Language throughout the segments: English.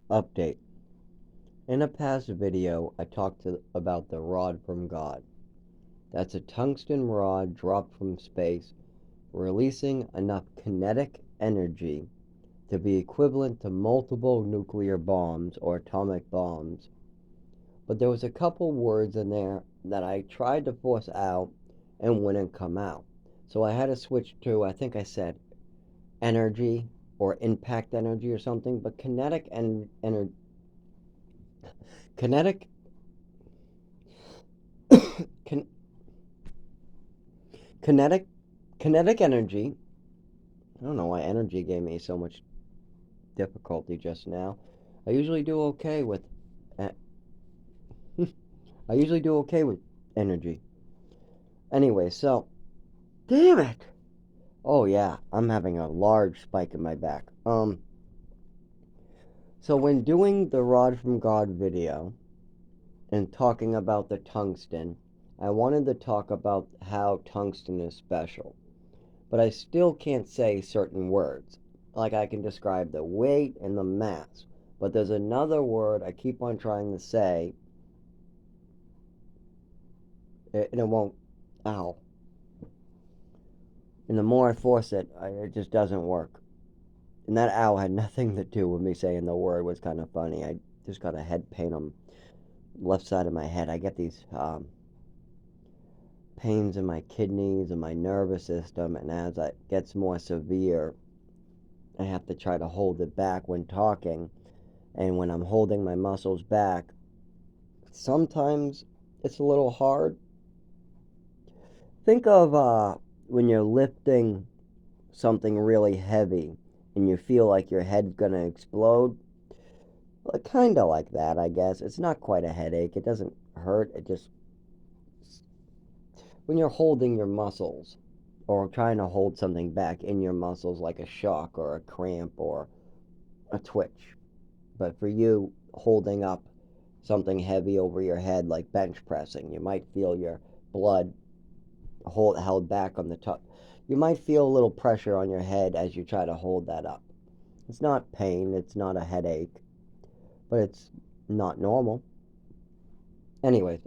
Update. In a past video, I talked about the rod from God. That's a tungsten rod dropped from space, releasing enough kinetic energy to be equivalent to multiple nuclear bombs or atomic bombs. But there was a couple words in there that I tried to force out and wouldn't come out. So I had to switch to, I think I said energy or impact energy or something, but kinetic kin- kinetic kinetic energy. I don't know why energy gave me so much difficulty just now. I usually do okay with e- I usually do okay with energy. Anyway, so damn it. Oh yeah, I'm having a large spike in my back. So when doing the Rod from God video and talking about the tungsten, I wanted to talk about how tungsten is special. But I still can't say certain words. Like I can describe the weight and the mass. But there's another word I keep on trying to say, and it won't. Ow. And the more I force it, it just doesn't work. And that ow had nothing to do with me saying the word. It was kind of funny. I just got a head pain on the left side of my head. I get these pains in my kidneys and my nervous system, and as it gets more severe, I have to try to hold it back when talking. And when I'm holding my muscles back, sometimes it's a little hard. Think of when you're lifting something really heavy and you feel like your head's gonna explode. Well, kind of like that, I guess. It's not quite a headache. It doesn't hurt. It just when you're holding your muscles or trying to hold something back in your muscles like a shock or a cramp or a twitch. But for you, holding up something heavy over your head like bench pressing, you might feel your blood held back on the top. You might feel a little pressure on your head as you try to hold that up. It's not pain, it's not a headache, but it's not normal. Anyways,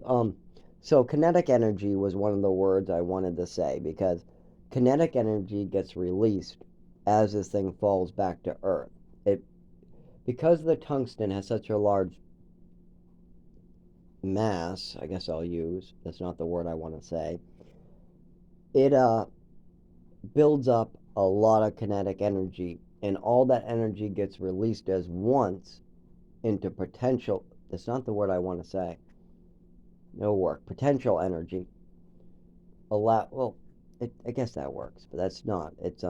so kinetic energy was one of the words I wanted to say because kinetic energy gets released as this thing falls back to Earth. It because the tungsten has such a large mass, I guess I'll use. That's not the word I want to say. It builds up a lot of kinetic energy, and all that energy gets released as once into potential. That's not the word I want to say. No work. Potential energy. A lot. Well, I guess that works, but that's not. It's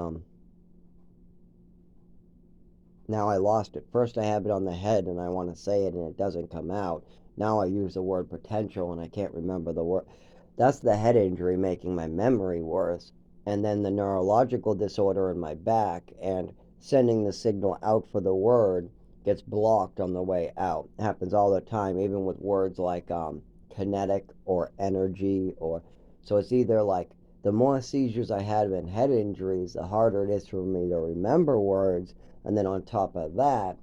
Now I lost it. First I have it on the head, and I want to say it, and it doesn't come out. Now I use the word potential, and I can't remember the word. That's the head injury making my memory worse, and then the neurological disorder in my back, and sending the signal out for the word gets blocked on the way out. It happens all the time, even with words like kinetic or energy, or so it's either like the more seizures I had in head injuries, the harder it is for me to remember words, and then on top of that,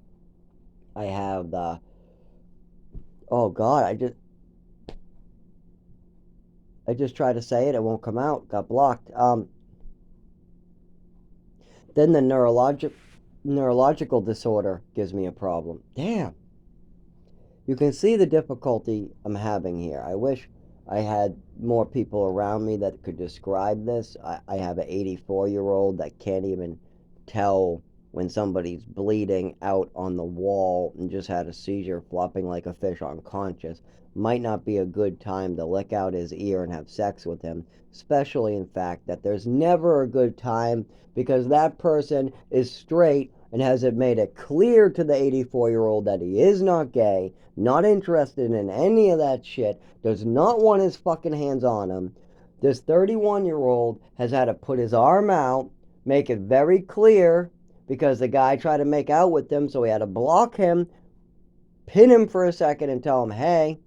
I have the oh god, I just try to say it, it won't come out, got blocked. Then the neurological disorder gives me a problem. Damn. You can see the difficulty I'm having here. I wish I had more people around me that could describe this. I have an 84-year-old that can't even tell when somebody's bleeding out on the wall and just had a seizure, flopping like a fish unconscious. Might not be a good time to lick out his ear and have sex with him, especially in fact that there's never a good time because that person is straight and has it made it clear to the 84-year-old that he is not gay, not interested in any of that shit, does not want his fucking hands on him. This 31-year-old has had to put his arm out, make it very clear because the guy tried to make out with him, so he had to block him, pin him for a second, and tell him, hey,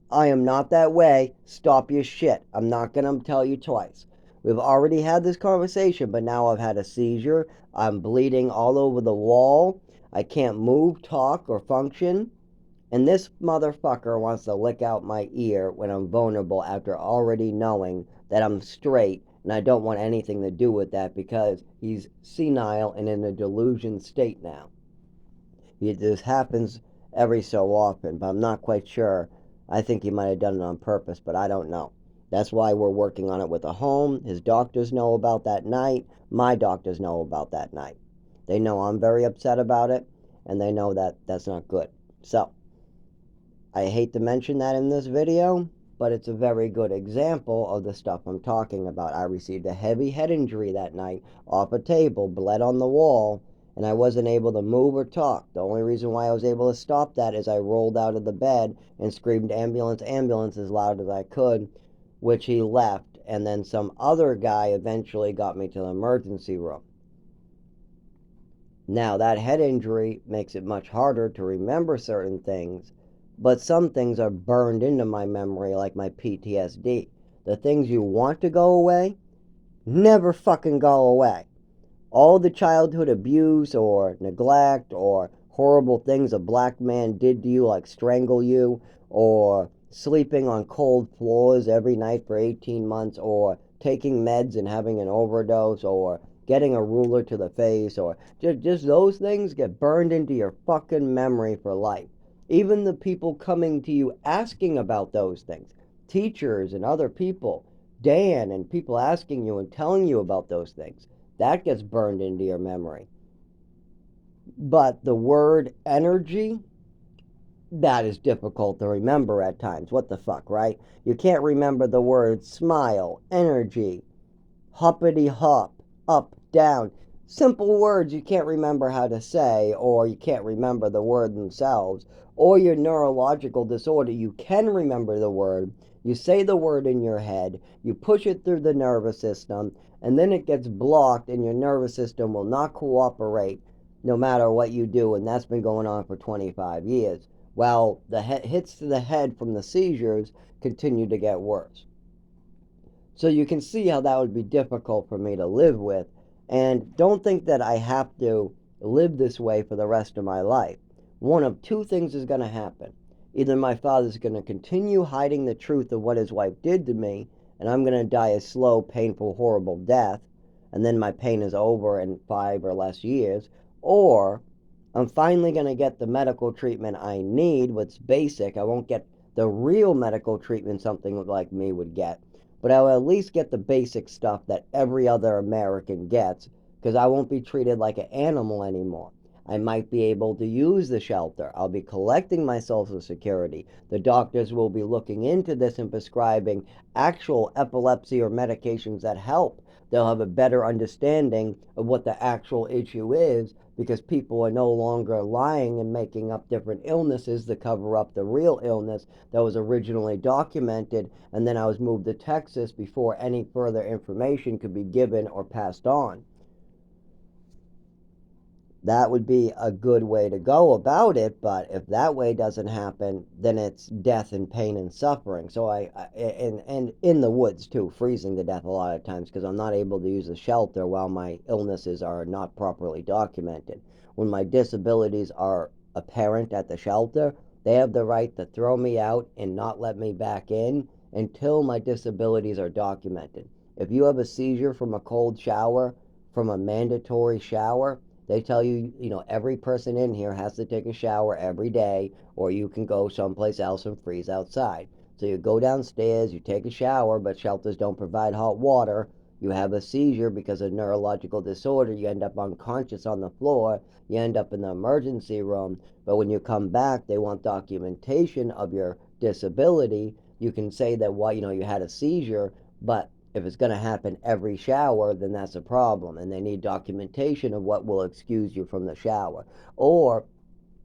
I am not that way. Stop your shit. I'm not going to tell you twice. We've already had this conversation, but now I've had a seizure. I'm bleeding all over the wall. I can't move, talk, or function. And this motherfucker wants to lick out my ear when I'm vulnerable after already knowing that I'm straight, and I don't want anything to do with that because he's senile and in a delusion state now. This happens every so often, but I'm not quite sure. I think he might have done it on purpose, but I don't know. That's why we're working on it with a home. His doctors know about that night. My doctors know about that night. They know I'm very upset about it, and they know that that's not good. So, I hate to mention that in this video, but it's a very good example of the stuff I'm talking about. I received a heavy head injury that night off a table, bled on the wall, and I wasn't able to move or talk. The only reason why I was able to stop that is I rolled out of the bed and screamed ambulance, ambulance as loud as I could, which he left, and then some other guy eventually got me to the emergency room. Now, that head injury makes it much harder to remember certain things, but some things are burned into my memory, like my PTSD. The things you want to go away never fucking go away. All the childhood abuse or neglect or horrible things a black man did to you, like strangle you, or sleeping on cold floors every night for 18 months, or taking meds and having an overdose, or getting a ruler to the face, or just those things get burned into your fucking memory for life. Even the people coming to you asking about those things, teachers and other people, Dan and people asking you and telling you about those things, that gets burned into your memory. But the word energy, that is difficult to remember at times. What the fuck, right? You can't remember the word smile, energy, hoppity hop, up, down. Simple words you can't remember how to say, or you can't remember the word themselves, or your neurological disorder. You can remember the word. You say the word in your head, you push it through the nervous system, and then it gets blocked, and your nervous system will not cooperate no matter what you do, and that's been going on for 25 years. While the hits to the head from the seizures continue to get worse. So you can see how that would be difficult for me to live with. And don't think that I have to live this way for the rest of my life. One of two things is going to happen. Either my father's going to continue hiding the truth of what his wife did to me, and I'm going to die a slow, painful, horrible death, and then my pain is over in 5 or less years, or I'm finally going to get the medical treatment I need, what's basic. I won't get the real medical treatment something like me would get, but I'll at least get the basic stuff that every other American gets, because I won't be treated like an animal anymore. I might be able to use the shelter. I'll be collecting my Social Security. The doctors will be looking into this and prescribing actual epilepsy or medications that help. They'll have a better understanding of what the actual issue is, because people are no longer lying and making up different illnesses to cover up the real illness that was originally documented, and then I was moved to Texas before any further information could be given or passed on. That would be a good way to go about it, but if that way doesn't happen, then it's death and pain and suffering. So and in the woods too, freezing to death a lot of times because I'm not able to use the shelter while my illnesses are not properly documented. When my disabilities are apparent at the shelter, they have the right to throw me out and not let me back in until my disabilities are documented. If you have a seizure from a cold shower, from a mandatory shower, they tell you, every person in here has to take a shower every day, or you can go someplace else and freeze outside. So you go downstairs, you take a shower, but shelters don't provide hot water. You have a seizure because of neurological disorder. You end up unconscious on the floor. You end up in the emergency room. But when you come back, they want documentation of your disability. You can say that, you had a seizure, but if it's going to happen every shower, then that's a problem, and they need documentation of what will excuse you from the shower. Or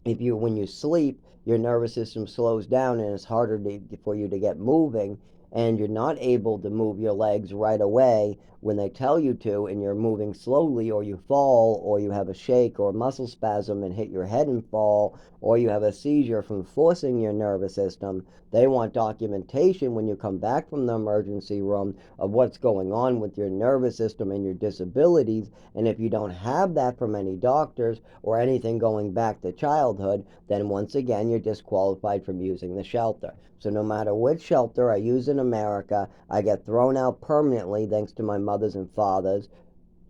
when you sleep, your nervous system slows down and it's harder for you to get moving, and you're not able to move your legs right away when they tell you to, and you're moving slowly, or you fall, or you have a shake or a muscle spasm and hit your head and fall, or you have a seizure from forcing your nervous system, they want documentation when you come back from the emergency room of what's going on with your nervous system and your disabilities. And if you don't have that from any doctors or anything going back to childhood, then once again you're disqualified from using the shelter. So no matter which shelter I use in America, I get thrown out permanently thanks to my mother's and father's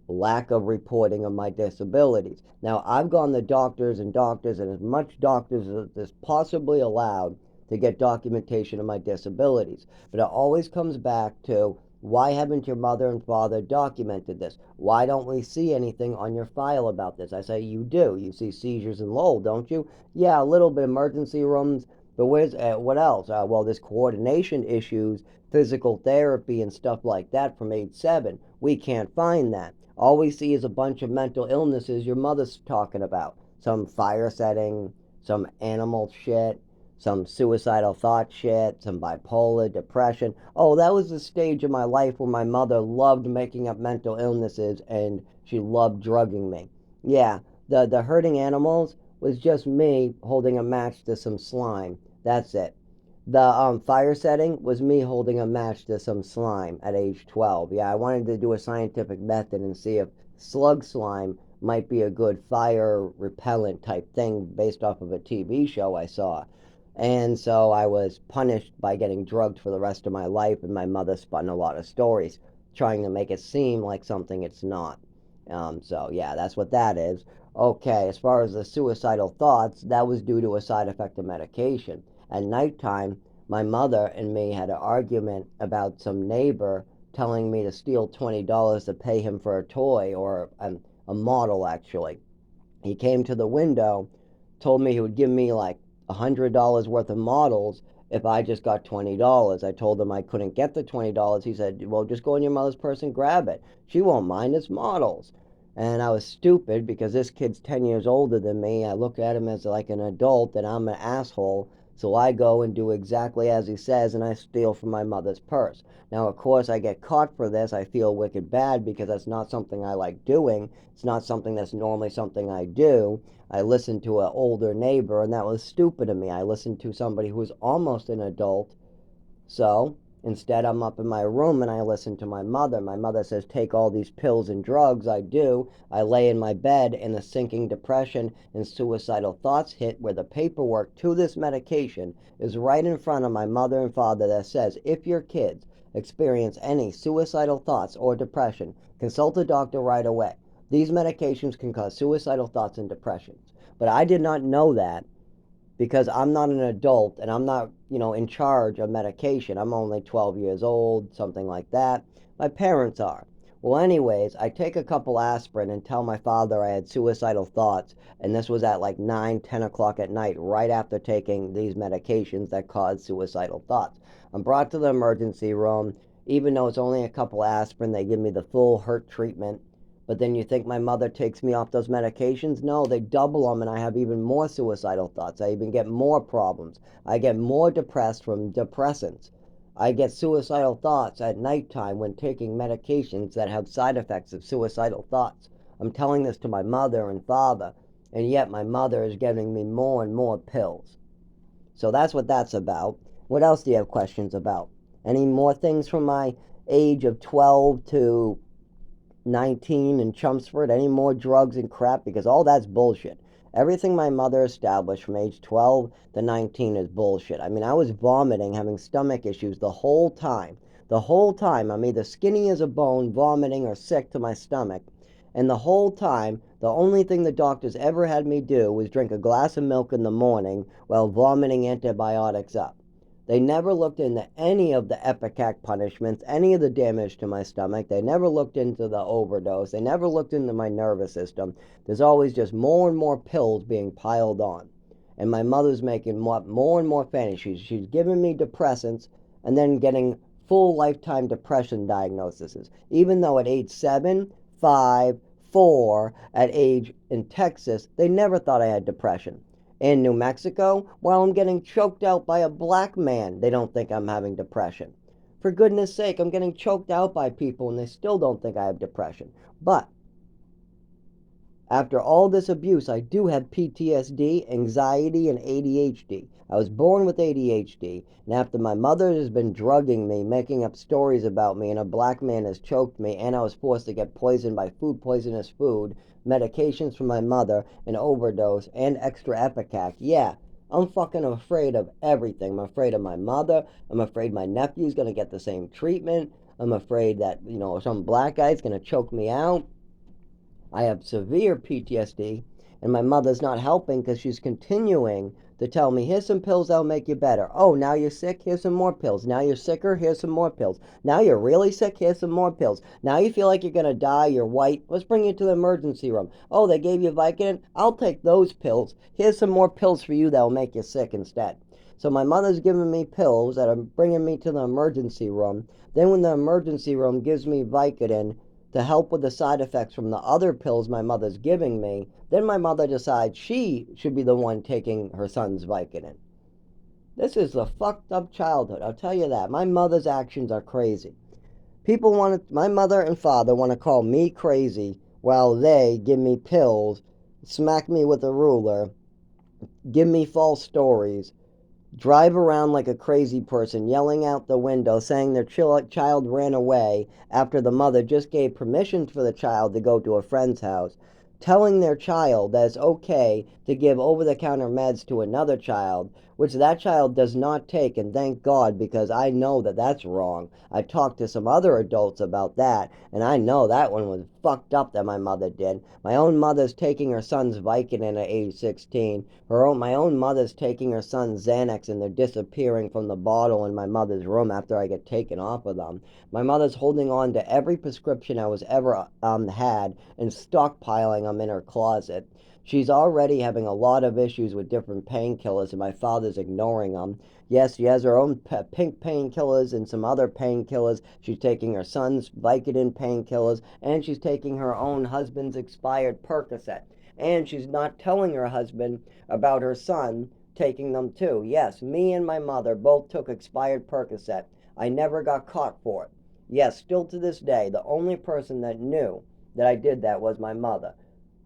lack of reporting of my disabilities. Now, I've gone to doctors and as much doctors as is possibly allowed to get documentation of my disabilities. But it always comes back to, why haven't your mother and father documented this? Why don't we see anything on your file about this? I say, you do. You see seizures in Lowell, don't you? Yeah, a little bit emergency rooms, but where's what else? Well, there's coordination issues, physical therapy, and stuff like that from age 7. We can't find that. All we see is a bunch of mental illnesses your mother's talking about. Some fire setting, some animal shit, some suicidal thought shit, some bipolar, depression. Oh, that was the stage of my life where my mother loved making up mental illnesses and she loved drugging me. Yeah, the hurting animals was just me holding a match to some slime. That's it. The fire setting was me holding a match to some slime at age 12. Yeah, I wanted to do a scientific method and see if slug slime might be a good fire repellent type thing based off of a TV show I saw. And so I was punished by getting drugged for the rest of my life, and my mother spun a lot of stories trying to make it seem like something it's not. So, yeah, that's what that is. Okay, as far as the suicidal thoughts, that was due to a side effect of medication. At nighttime, my mother and me had an argument about some neighbor telling me to steal $20 to pay him for a toy, or a model actually. He came to the window, told me he would give me like $100 worth of models if I just got $20. I told him I couldn't get the $20. He said, well, just go in your mother's purse and grab it. She won't mind, it's models. And I was stupid because this kid's 10 years older than me. I look at him as like an adult and I'm an asshole. So I go and do exactly as he says, and I steal from my mother's purse. Now, of course, I get caught for this. I feel wicked bad because that's not something I like doing. It's not something that's normally something I do. I listened to an older neighbor, and that was stupid of me. I listened to somebody who was almost an adult. So instead, I'm up in my room and I listen to my mother. My mother says, take all these pills and drugs. I do. I lay in my bed, and a sinking depression and suicidal thoughts hit, where the paperwork to this medication is right in front of my mother and father that says, if your kids experience any suicidal thoughts or depression, consult a doctor right away. These medications can cause suicidal thoughts and depressions. But I did not know that because I'm not an adult and I'm not, in charge of medication. I'm only 12 years old, something like that. My parents are. Well, anyways, I take a couple aspirin and tell my father I had suicidal thoughts, and this was at like 9, 10 o'clock at night, right after taking these medications that cause suicidal thoughts. I'm brought to the emergency room. Even though it's only a couple aspirin, they give me the full hurt treatment. But then you think my mother takes me off those medications? No, they double them, and I have even more suicidal thoughts. I even get more problems. I get more depressed from depressants. I get suicidal thoughts at nighttime when taking medications that have side effects of suicidal thoughts. I'm telling this to my mother and father, and yet my mother is giving me more and more pills. So that's what that's about. What else do you have questions about? Any more things from my age of 12 to 19 in Chelmsford? Any more drugs and crap? Because all that's bullshit. Everything my mother established from age 12 to 19 is bullshit. I mean, I was vomiting, having stomach issues the whole time. The whole time, I'm either skinny as a bone, vomiting, or sick to my stomach. And the whole time, the only thing the doctors ever had me do was drink a glass of milk in the morning while vomiting antibiotics up. They never looked into any of the EPICAC punishments, any of the damage to my stomach. They never looked into the overdose. They never looked into my nervous system. There's always just more and more pills being piled on. And my mother's making more and more fantasy. She's giving me depressants and then getting full lifetime depression diagnoses. Even though at age 7, 5, 4, at age in Texas, they never thought I had depression. In New Mexico, while I'm getting choked out by a black man, they don't think I'm having depression. For goodness sake, I'm getting choked out by people and they still don't think I have depression. But after all this abuse, I do have PTSD, anxiety, and ADHD. I was born with ADHD, and after my mother has been drugging me, making up stories about me, and a black man has choked me, and I was forced to get poisoned by poisonous food, medications from my mother, an overdose, and extra Epicac. Yeah, I'm fucking afraid of everything. I'm afraid of my mother. I'm afraid my nephew's gonna get the same treatment. I'm afraid that, some black guy's gonna choke me out. I have severe PTSD, and my mother's not helping because she's continuing to tell me, here's some pills that'll make you better. Oh, now you're sick? Here's some more pills. Now you're sicker? Here's some more pills. Now you're really sick? Here's some more pills. Now you feel like you're going to die, you're white. Let's bring you to the emergency room. Oh, they gave you Vicodin? I'll take those pills. Here's some more pills for you that'll make you sick instead. So my mother's giving me pills that are bringing me to the emergency room. Then when the emergency room gives me Vicodin, to help with the side effects from the other pills my mother's giving me, then my mother decides she should be the one taking her son's Vicodin. This is a fucked up childhood, I'll tell you that. My mother's actions are crazy. My mother and father want to call me crazy while they give me pills, smack me with a ruler, give me false stories, drive around like a crazy person, yelling out the window, saying their child ran away after the mother just gave permission for the child to go to a friend's house, telling their child that it's okay to give over-the-counter meds to another child, which that child does not take, and thank God, because I know that that's wrong. I talked to some other adults about that, and I know that one was fucked up that my mother did. My own mother's taking her son's Vicodin at age 16. My own mother's taking her son's Xanax, and they're disappearing from the bottle in my mother's room after I get taken off of them. My mother's holding on to every prescription I was ever had and stockpiling them in her closet. She's already having a lot of issues with different painkillers, and my father's ignoring them. Yes, she has her own pink painkillers and some other painkillers. She's taking her son's Vicodin painkillers, and she's taking her own husband's expired Percocet. And she's not telling her husband about her son taking them too. Yes, me and my mother both took expired Percocet. I never got caught for it. Yes, still to this day, the only person that knew that I did that was my mother.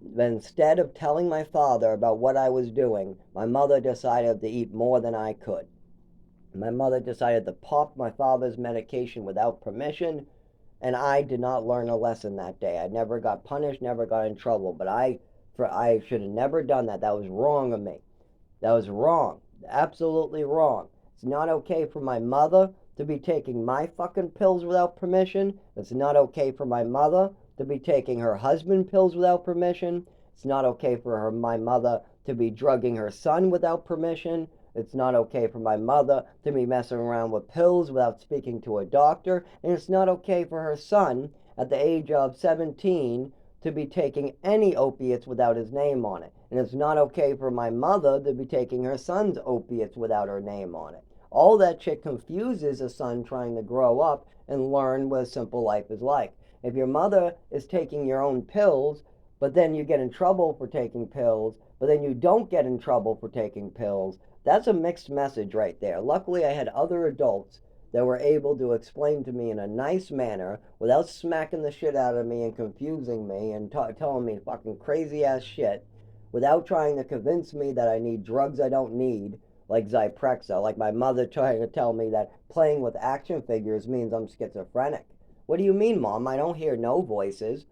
But instead of telling my father about what I was doing, my mother decided to eat more than I could. My mother decided to pop my father's medication without permission, and I did not learn a lesson that day. I never got punished, never got in trouble, but I should have never done that. That was wrong of me. That was wrong. Absolutely wrong. It's not okay for my mother to be taking my fucking pills without permission. It's not okay for my mother to be taking her husband pills without permission. It's not okay for my mother to be drugging her son without permission. It's not okay for my mother to be messing around with pills without speaking to a doctor. And it's not okay for her son at the age of 17 to be taking any opiates without his name on it. And it's not okay for my mother to be taking her son's opiates without her name on it. All that shit confuses a son trying to grow up and learn what a simple life is like. If your mother is taking your own pills, but then you get in trouble for taking pills, but then you don't get in trouble for taking pills, that's a mixed message right there. Luckily, I had other adults that were able to explain to me in a nice manner without smacking the shit out of me and confusing me and telling me fucking crazy ass shit, without trying to convince me that I need drugs I don't need, like Zyprexa, like my mother trying to tell me that playing with action figures means I'm schizophrenic. What do you mean, Mom? I don't hear no voices.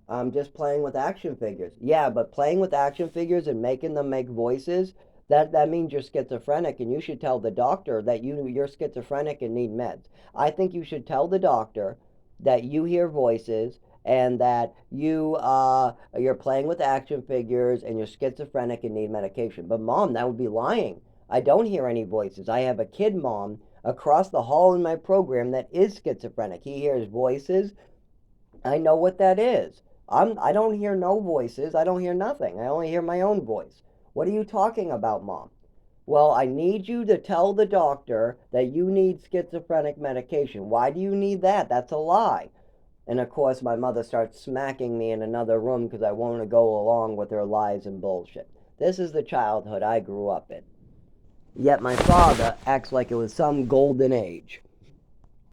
I'm just playing with action figures. Yeah, but playing with action figures and making them make voices, that means you're schizophrenic, and you should tell the doctor that you're schizophrenic and need meds. I think you should tell the doctor that you hear voices and that you're playing with action figures and you're schizophrenic and need medication. But Mom, that would be lying. I don't hear any voices. I have a kid, Mom, across the hall in my program that is schizophrenic. He hears voices. I know what that is. I don't hear no voices. I don't hear nothing. I only hear my own voice. What are you talking about, Mom? Well, I need you to tell the doctor that you need schizophrenic medication. Why do you need that? That's a lie. And of course, my mother starts smacking me in another room because I won't go along with her lies and bullshit. This is the childhood I grew up in. Yet my father acts like it was some golden age.